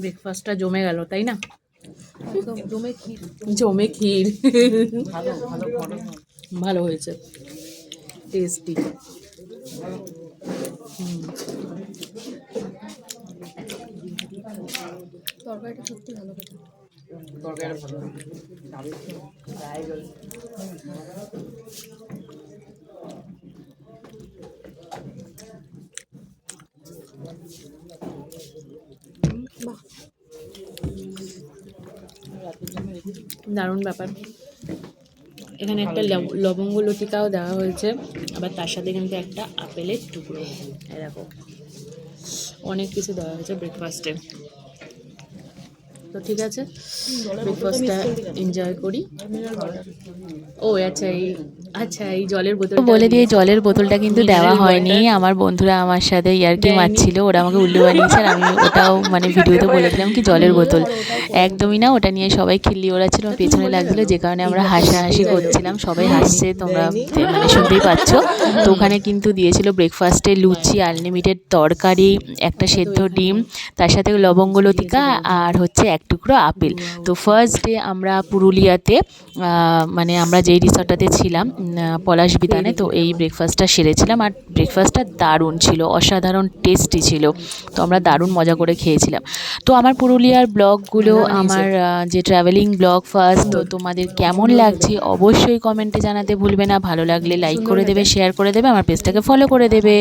ব্রেকফাস্টটা জমে গেল, তাই না? একদম জমে ক্ষীর। জমে ক্ষীর। ভালো হয়েছে, টেস্টি। তরকারিটা সত্যি ভালো খেতে। বাহ, দারুণ ব্যাপার। এখানে একটা লবঙ্গ লতিকাও দেওয়া হয়েছে, আবার তার সাথে কিন্তু একটা আপেলের টুকরো। এরকম অনেক কিছু দেওয়া হয়েছে ব্রেকফাস্টে। তো ঠিক আছে, ব্রেকফাস্টটা এনজয় করি। ও আচ্ছা, এই জলের বোতল বলে দিয়ে, জলের বোতলটা কিন্তু দেওয়া হয়নি। আমার বন্ধুরা আমার সাথে ইয়ার্কি মারছিল, ওরা আমাকে উল্লু বানিয়েছে। আর আমি ওটাও মানে ভিডিওতে বলেছিলাম কি জলের বোতল, একদমই না। ওটা নিয়ে সবাই খিল্লি ওড়াচ্ছিল, আমার পেছনে লাগছিল, যে কারণে আমরা হাসাহাসি করছিলাম। সবাই হাসছে, তোমরা মানে শুনতেই পাচ্ছ। তো ওখানে কিন্তু দিয়েছিল ব্রেকফাস্টে লুচি, আনলিমিটেড তরকারি, একটা সেদ্ধ ডিম, তার সাথে লবঙ্গ লতিকা, আর হচ্ছে এক টুকরো আপেল। তো ফার্স্ট ডে আমরা পুরুলিয়াতে মানে আমরা যেই রিসর্টটাতে ছিলাম পলাশ বিতানে, তো এই ব্রেকফাস্টটা সেরেছিলাম। আর ব্রেকফাস্টটা দারুণ ছিল, অসাধারণ টেস্টি ছিল। তো আমরা দারুণ মজা করে খেয়েছিলাম। তো আমার পুরুলিয়ার ব্লগগুলো, আমার যে ট্রাভেলিং ব্লগ ফার্স্ট, তো তোমাদের কেমন লাগছে অবশ্যই কমেন্টে জানাতে ভুলবে না। ভালো লাগলে লাইক করে দেবে, শেয়ার করে দেবে, আমার পেজটাকে ফলো করে দেবে।